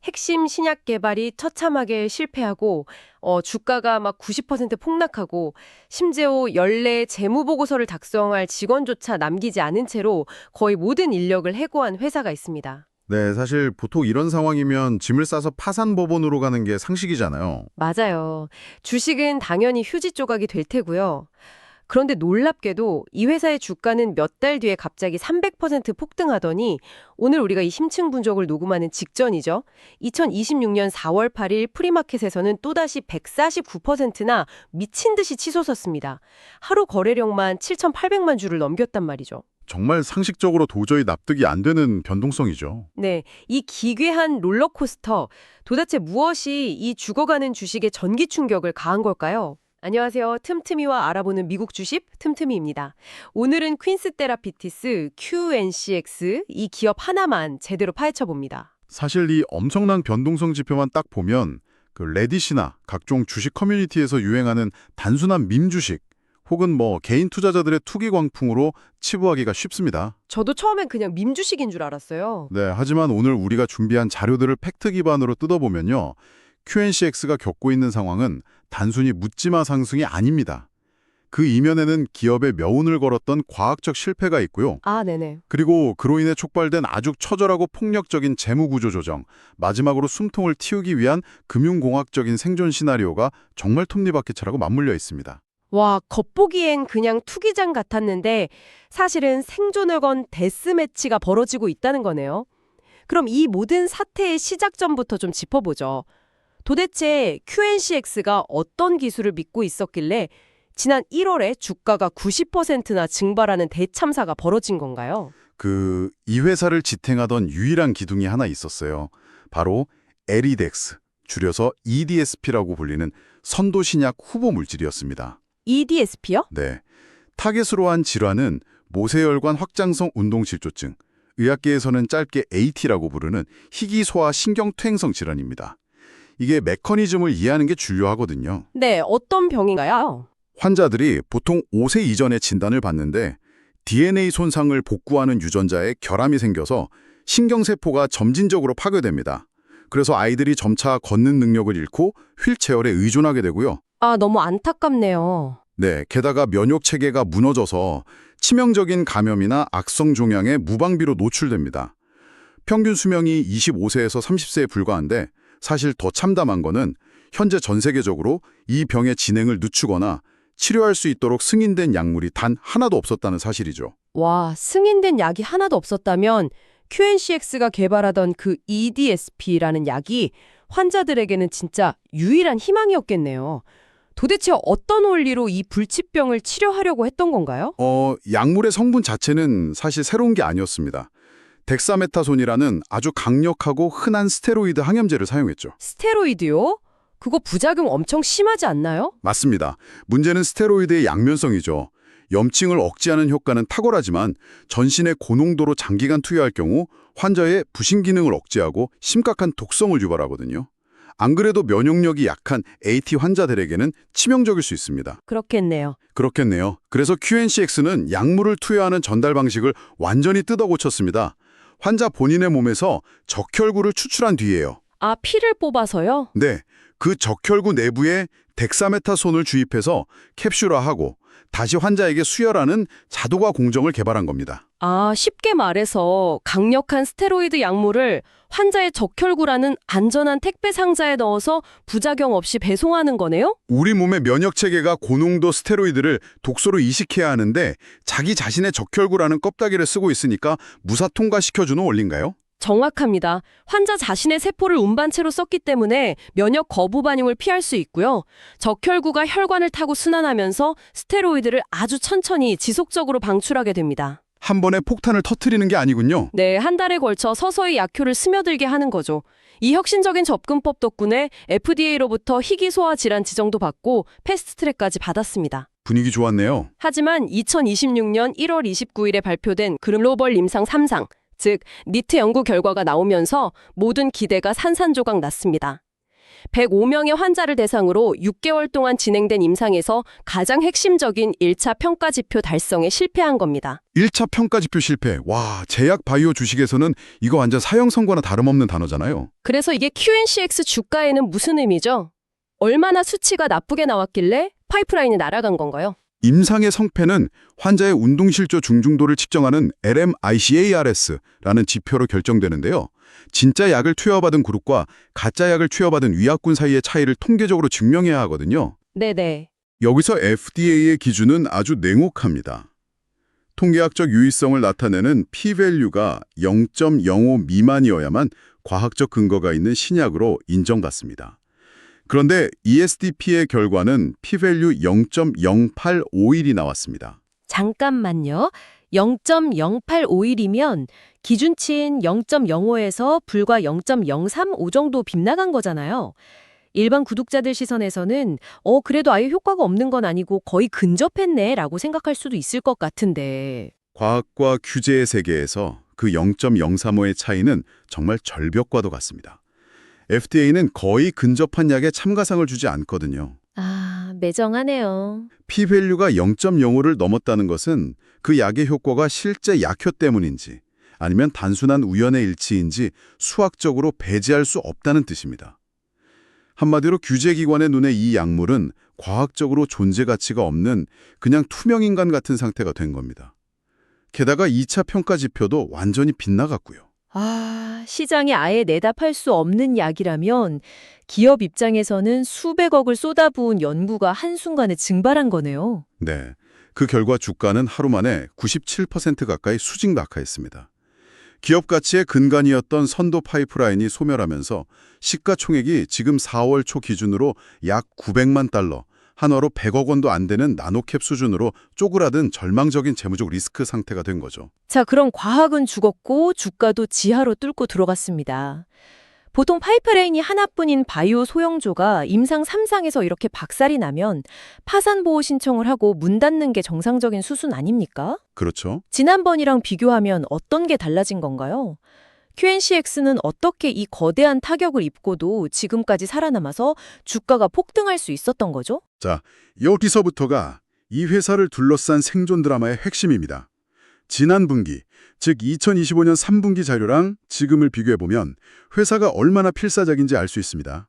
핵심 신약 개발이 처참하게 실패하고 주가가 막 90% 폭락하고 심지어 연례 재무 보고서를 작성할 직원조차 남기지 않은 채로 거의 모든 인력을 해고한 회사가 있습니다. 네, 사실 보통 이런 상황이면 짐을 싸서 파산법원으로 가는 게 상식이잖아요. 맞아요. 주식은 당연히 휴지 조각이 될 테고요. 그런데 놀랍게도 이 회사의 주가는 몇 달 뒤에 갑자기 300% 폭등하더니 오늘 우리가 이 심층 분석을 녹음하는 직전이죠. 2026년 4월 8일 프리마켓에서는 또다시 149%나 미친 듯이 치솟았습니다. 하루 거래량만 7,800만 주를 넘겼단 말이죠. 정말 상식적으로 도저히 납득이 안 되는 변동성이죠. 네, 이 기괴한 롤러코스터, 도대체 무엇이 이 죽어가는 주식에 전기 충격을 가한 걸까요? 안녕하세요. 틈틈이와 알아보는 미국 주식 틈틈이입니다. 오늘은 퀸스 테라피티스 QNCX 이 기업 하나만 제대로 파헤쳐 봅니다. 사실 이 엄청난 변동성 지표만 딱 보면 그 레딧이나 각종 주식 커뮤니티에서 유행하는 단순한 밈 주식 혹은 개인 투자자들의 투기 광풍으로 치부하기가 쉽습니다. 저도 처음엔 그냥 밈 주식인 줄 알았어요. 네, 하지만 오늘 우리가 준비한 자료들을 팩트 기반으로 뜯어보면요. QNCX가 겪고 있는 상황은 단순히 묻지마 상승이 아닙니다. 그 이면에는 기업의 명운을 걸었던 과학적 실패가 있고요. 아, 네네. 그리고 그로 인해 촉발된 아주 처절하고 폭력적인 재무구조 조정, 마지막으로 숨통을 틔우기 위한 금융공학적인 생존 시나리오가 정말 톱니바퀴차라고 맞물려 있습니다. 와, 겉보기엔 그냥 투기장 같았는데 사실은 생존을 건 데스매치가 벌어지고 있다는 거네요. 그럼 이 모든 사태의 시작점부터 좀 짚어보죠. 도대체 QNCX가 어떤 기술을 믿고 있었길래 지난 1월에 주가가 90%나 증발하는 대참사가 벌어진 건가요? 이 회사를 지탱하던 유일한 기둥이 하나 있었어요. 바로 에리덱스, 줄여서 EDSP라고 불리는 선도신약 후보 물질이었습니다. EDSP요? 네. 타겟으로 한 질환은 모세혈관 확장성 운동실조증, 의학계에서는 짧게 AT라고 부르는 희귀소아 신경퇴행성 질환입니다. 이게 메커니즘을 이해하는 게 중요하거든요. 네, 어떤 병인가요? 환자들이 보통 5세 이전에 진단을 받는데 DNA 손상을 복구하는 유전자에 결함이 생겨서 신경세포가 점진적으로 파괴됩니다. 그래서 아이들이 점차 걷는 능력을 잃고 휠체어에 의존하게 되고요. 아, 너무 안타깝네요. 네, 게다가 면역체계가 무너져서 치명적인 감염이나 악성 종양에 무방비로 노출됩니다. 평균 수명이 25세에서 30세에 불과한데 사실 더 참담한 거는 현재 전 세계적으로 이 병의 진행을 늦추거나 치료할 수 있도록 승인된 약물이 단 하나도 없었다는 사실이죠. 와, 승인된 약이 하나도 없었다면 QNCX가 개발하던 그 EDSP라는 약이 환자들에게는 진짜 유일한 희망이었겠네요. 도대체 어떤 원리로 이 불치병을 치료하려고 했던 건가요? 약물의 성분 자체는 사실 새로운 게 아니었습니다. 덱사메타손이라는 아주 강력하고 흔한 스테로이드 항염제를 사용했죠. 스테로이드요? 그거 부작용 엄청 심하지 않나요? 맞습니다. 문제는 스테로이드의 양면성이죠. 염증을 억제하는 효과는 탁월하지만 전신에 고농도로 장기간 투여할 경우 환자의 부신 기능을 억제하고 심각한 독성을 유발하거든요. 안 그래도 면역력이 약한 AT 환자들에게는 치명적일 수 있습니다. 그렇겠네요. 그렇겠네요. 그래서 QNCX는 약물을 투여하는 전달 방식을 완전히 뜯어 고쳤습니다. 환자 본인의 몸에서 적혈구를 추출한 뒤에요. 아, 피를 뽑아서요? 네, 그 적혈구 내부에 덱사메타손을 주입해서 캡슐화하고 다시 환자에게 수혈하는 자동화 공정을 개발한 겁니다. 아, 쉽게 말해서 강력한 스테로이드 약물을 환자의 적혈구라는 안전한 택배 상자에 넣어서 부작용 없이 배송하는 거네요? 우리 몸의 면역체계가 고농도 스테로이드를 독소로 이식해야 하는데 자기 자신의 적혈구라는 껍데기를 쓰고 있으니까 무사 통과시켜주는 원리인가요? 정확합니다. 환자 자신의 세포를 운반체로 썼기 때문에 면역 거부 반응을 피할 수 있고요. 적혈구가 혈관을 타고 순환하면서 스테로이드를 아주 천천히 지속적으로 방출하게 됩니다. 한 번에 폭탄을 터뜨리는 게 아니군요. 네, 한 달에 걸쳐 서서히 약효를 스며들게 하는 거죠. 이 혁신적인 접근법 덕분에 FDA로부터 희귀소아 질환 지정도 받고 패스트트랙까지 받았습니다. 분위기 좋았네요. 하지만 2026년 1월 29일에 발표된 글로벌 임상 3상, 즉 니트 연구 결과가 나오면서 모든 기대가 산산조각 났습니다. 105명의 환자를 대상으로 6개월 동안 진행된 임상에서 가장 핵심적인 1차 평가 지표 달성에 실패한 겁니다. 1차 평가 지표 실패. 와, 제약 바이오 주식에서는 이거 완전 사형 선고나 다름없는 단어잖아요. 그래서 이게 QNCX 주가에는 무슨 의미죠? 얼마나 수치가 나쁘게 나왔길래 파이프라인이 날아간 건가요? 임상의 성패는 환자의 운동실조 중증도를 측정하는 LMICARS라는 지표로 결정되는데요. 진짜 약을 투여받은 그룹과 가짜 약을 투여받은 위약군 사이의 차이를 통계적으로 증명해야 하거든요. 네네. 여기서 FDA의 기준은 아주 냉혹합니다. 통계학적 유의성을 나타내는 p-value가 0.05 미만이어야만 과학적 근거가 있는 신약으로 인정받습니다. 그런데 ESDP의 결과는 p-value 0.0851이 나왔습니다. 잠깐만요. 0.0851이면 기준치인 0.05에서 불과 0.035 정도 빗나간 거잖아요. 일반 구독자들 시선에서는 그래도 아예 효과가 없는 건 아니고 거의 근접했네 라고 생각할 수도 있을 것 같은데. 과학과 규제의 세계에서 그 0.035의 차이는 정말 절벽과도 같습니다. FDA는 거의 근접한 약에 참가상을 주지 않거든요. 아, 매정하네요. p-value가 0.05를 넘었다는 것은 그 약의 효과가 실제 약효 때문인지 아니면 단순한 우연의 일치인지 수학적으로 배제할 수 없다는 뜻입니다. 한마디로 규제기관의 눈에 이 약물은 과학적으로 존재 가치가 없는 그냥 투명인간 같은 상태가 된 겁니다. 게다가 2차 평가 지표도 완전히 빗나갔고요. 아, 시장에 아예 내다 팔 수 없는 약이라면 기업 입장에서는 수백억을 쏟아부은 연구가 한순간에 증발한 거네요. 네, 그 결과 주가는 하루 만에 97% 가까이 수직 낙하했습니다. 기업 가치의 근간이었던 선도 파이프라인이 소멸하면서 시가총액이 지금 4월 초 기준으로 약 900만 달러, 한화로 100억 원도 안 되는 나노캡 수준으로 쪼그라든 절망적인 재무적 리스크 상태가 된 거죠. 자, 그럼 과학은 죽었고 주가도 지하로 뚫고 들어갔습니다. 보통 파이프라인이 하나뿐인 바이오 소형조가 임상 3상에서 이렇게 박살이 나면 파산 보호 신청을 하고 문 닫는 게 정상적인 수순 아닙니까? 그렇죠. 지난번이랑 비교하면 어떤 게 달라진 건가요? QNCX는 어떻게 이 거대한 타격을 입고도 지금까지 살아남아서 주가가 폭등할 수 있었던 거죠? 자, 여기서부터가 이 회사를 둘러싼 생존 드라마의 핵심입니다. 지난 분기, 즉 2025년 3분기 자료랑 지금을 비교해보면 회사가 얼마나 필사적인지 알 수 있습니다.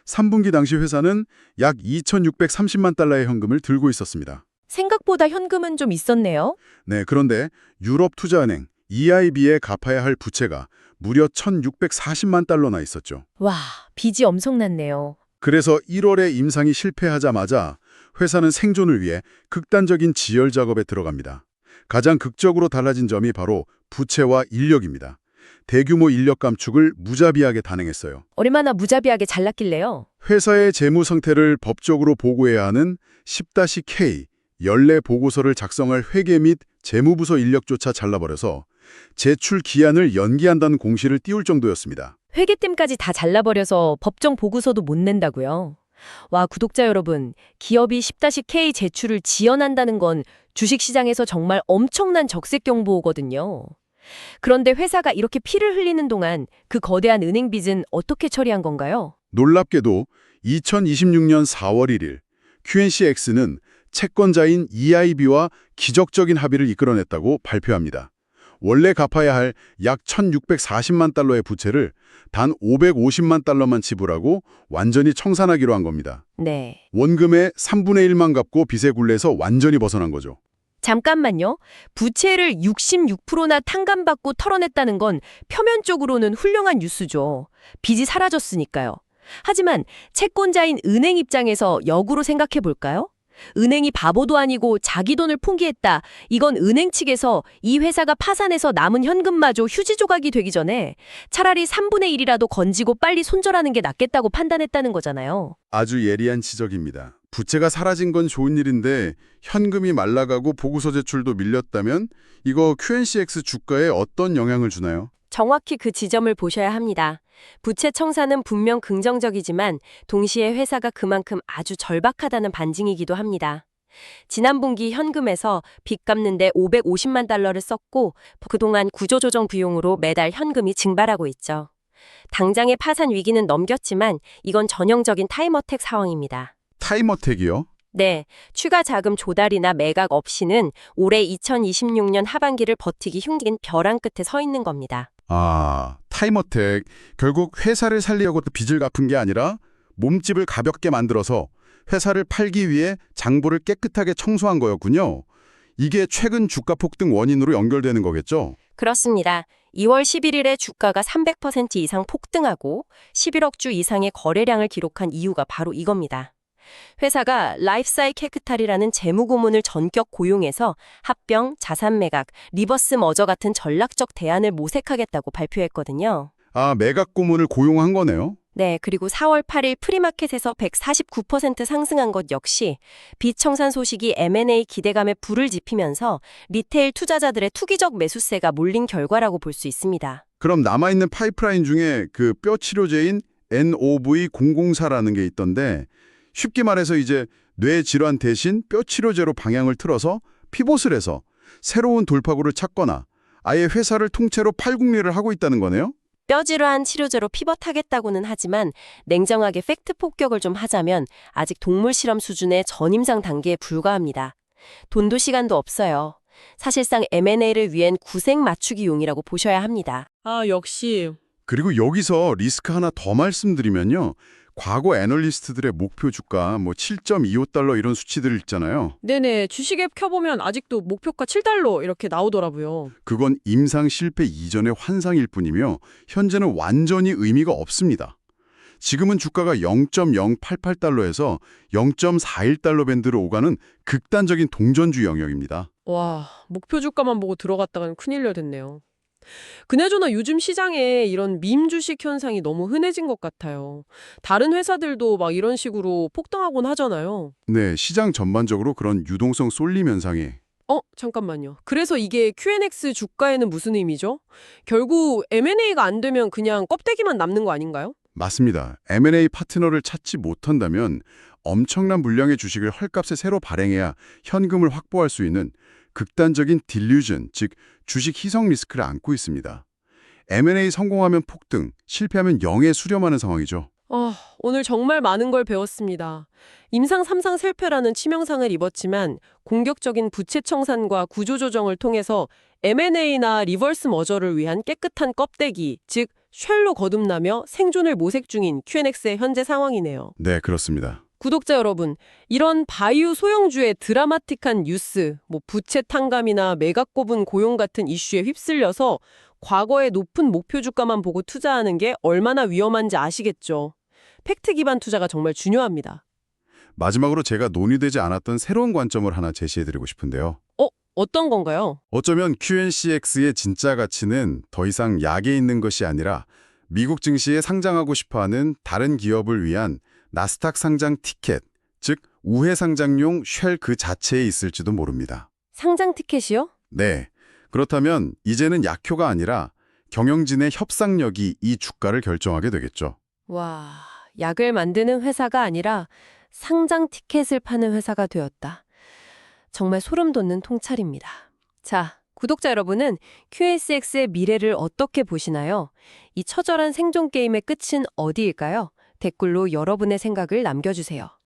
3분기 당시 회사는 약 2,630만 달러의 현금을 들고 있었습니다. 생각보다 현금은 좀 있었네요. 네, 그런데 유럽투자은행 EIB에 갚아야 할 부채가 무려 1,640만 달러나 있었죠. 와, 빚이 엄청났네요. 그래서 1월에 임상이 실패하자마자 회사는 생존을 위해 극단적인 지열 작업에 들어갑니다. 가장 극적으로 달라진 점이 바로 부채와 인력입니다. 대규모 인력 감축을 무자비하게 단행했어요. 얼마나 무자비하게 잘났길래요? 회사의 재무 상태를 법적으로 보고해야 하는 10-K 연례 보고서를 작성할 회계 및 재무부서 인력조차 잘라버려서 제출 기한을 연기한다는 공시를 띄울 정도였습니다. 회계팀까지 다 잘라버려서 법정 보고서도 못 낸다고요. 와, 구독자 여러분, 기업이 10-K 제출을 지연한다는 건 주식시장에서 정말 엄청난 적색 경보거든요. 그런데 회사가 이렇게 피를 흘리는 동안 그 거대한 은행 빚은 어떻게 처리한 건가요? 놀랍게도 2026년 4월 1일 QNCX는 채권자인 EIB와 기적적인 합의를 이끌어냈다고 발표합니다. 원래 갚아야 할 약 1,640만 달러의 부채를 단 550만 달러만 지불하고 완전히 청산하기로 한 겁니다. 네. 원금의 3분의 1만 갚고 빚의 굴레에서 완전히 벗어난 거죠. 잠깐만요. 부채를 66%나 탕감받고 털어냈다는 건 표면적으로는 훌륭한 뉴스죠. 빚이 사라졌으니까요. 하지만 채권자인 은행 입장에서 역으로 생각해 볼까요? 은행이 바보도 아니고 자기 돈을 풍기했다. 이건 은행 측에서 이 회사가 파산해서 남은 현금마저 휴지 조각이 되기 전에 차라리 3분의 1이라도 건지고 빨리 손절하는 게 낫겠다고 판단했다는 거잖아요. 아주 예리한 지적입니다. 부채가 사라진 건 좋은 일인데 현금이 말라가고 보고서 제출도 밀렸다면 이거 QNCX 주가에 어떤 영향을 주나요? 정확히 그 지점을 보셔야 합니다. 부채 청산은 분명 긍정적이지만 동시에 회사가 그만큼 아주 절박하다는 반증이기도 합니다. 지난 분기 현금에서 빚 갚는 데 550만 달러를 썼고 그동안 구조조정 비용으로 매달 현금이 증발하고 있죠. 당장의 파산 위기는 넘겼지만 이건 전형적인 타임어택 상황입니다. 타임어택이요? 네, 추가 자금 조달이나 매각 없이는 올해 2026년 하반기를 버티기 힘든 벼랑 끝에 서 있는 겁니다. 아, 타임어택. 결국 회사를 살리려고 빚을 갚은 게 아니라 몸집을 가볍게 만들어서 회사를 팔기 위해 장부를 깨끗하게 청소한 거였군요. 이게 최근 주가 폭등 원인으로 연결되는 거겠죠? 그렇습니다. 2월 11일에 주가가 300% 이상 폭등하고 11억 주 이상의 거래량을 기록한 이유가 바로 이겁니다. 회사가 라이프사이 캐피탈이라는 재무고문을 전격 고용해서 합병, 자산 매각, 리버스 머저 같은 전략적 대안을 모색하겠다고 발표했거든요. 아, 매각 고문을 고용한 거네요. 네, 그리고 4월 8일 프리마켓에서 149% 상승한 것 역시 비청산 소식이 M&A 기대감에 불을 지피면서 리테일 투자자들의 투기적 매수세가 몰린 결과라고 볼 수 있습니다. 그럼 남아있는 파이프라인 중에 그 뼈 치료제인 NOV004라는 게 있던데 쉽게 말해서 이제 뇌 질환 대신 뼈 치료제로 방향을 틀어서 피봇을 해서 새로운 돌파구를 찾거나 아예 회사를 통째로 팔국리를 하고 있다는 거네요? 뼈질환 치료제로 피벗하겠다고는 하지만 냉정하게 팩트 폭격을 좀 하자면 아직 동물 실험 수준의 전임상 단계에 불과합니다. 돈도 시간도 없어요. 사실상 M&A를 위한 구색 맞추기용이라고 보셔야 합니다. 아, 역시. 그리고 여기서 리스크 하나 더 말씀드리면요. 과거 애널리스트들의 목표 주가 7.25달러 이런 수치들 있잖아요. 네네. 주식 앱 켜보면 아직도 목표가 $7 이렇게 나오더라고요. 그건 임상 실패 이전의 환상일 뿐이며 현재는 완전히 의미가 없습니다. 지금은 주가가 0.088달러에서 0.41달러 밴드로 오가는 극단적인 동전주 영역입니다. 와, 목표 주가만 보고 들어갔다가는 큰일 됐네요. 그나저나 요즘 시장에 이런 밈 주식 현상이 너무 흔해진 것 같아요. 다른 회사들도 막 이런 식으로 폭등하곤 하잖아요. 네, 시장 전반적으로 그런 유동성 쏠림 현상이 잠깐만요. 그래서 이게 QNX 주가에는 무슨 의미죠? 결국 M&A가 안 되면 그냥 껍데기만 남는 거 아닌가요? 맞습니다. M&A 파트너를 찾지 못한다면 엄청난 물량의 주식을 헐값에 새로 발행해야 현금을 확보할 수 있는 극단적인 딜루전, 즉 주식 희석 리스크를 안고 있습니다. M&A 성공하면 폭등, 실패하면 영에 수렴하는 상황이죠. 오늘 정말 많은 걸 배웠습니다. 임상 3상 실패라는 치명상을 입었지만 공격적인 부채 청산과 구조조정을 통해서 M&A나 리버스 머저를 위한 깨끗한 껍데기, 즉 쉘로 거듭나며 생존을 모색 중인 QNX의 현재 상황이네요. 네, 그렇습니다. 구독자 여러분, 이런 바이오 소형주의 드라마틱한 뉴스, 부채 탕감이나 매각고분 고용 같은 이슈에 휩쓸려서 과거의 높은 목표 주가만 보고 투자하는 게 얼마나 위험한지 아시겠죠? 팩트 기반 투자가 정말 중요합니다. 마지막으로 제가 논의되지 않았던 새로운 관점을 하나 제시해드리고 싶은데요. 어떤 건가요? 어쩌면 QNCX의 진짜 가치는 더 이상 약에 있는 것이 아니라 미국 증시에 상장하고 싶어하는 다른 기업을 위한 나스닥 상장 티켓, 즉 우회 상장용 쉘 그 자체에 있을지도 모릅니다. 상장 티켓이요? 네, 그렇다면 이제는 약효가 아니라 경영진의 협상력이 이 주가를 결정하게 되겠죠. 와, 약을 만드는 회사가 아니라 상장 티켓을 파는 회사가 되었다. 정말 소름 돋는 통찰입니다. 자, 구독자 여러분은 QSX의 미래를 어떻게 보시나요? 이 처절한 생존 게임의 끝은 어디일까요? 댓글로 여러분의 생각을 남겨주세요.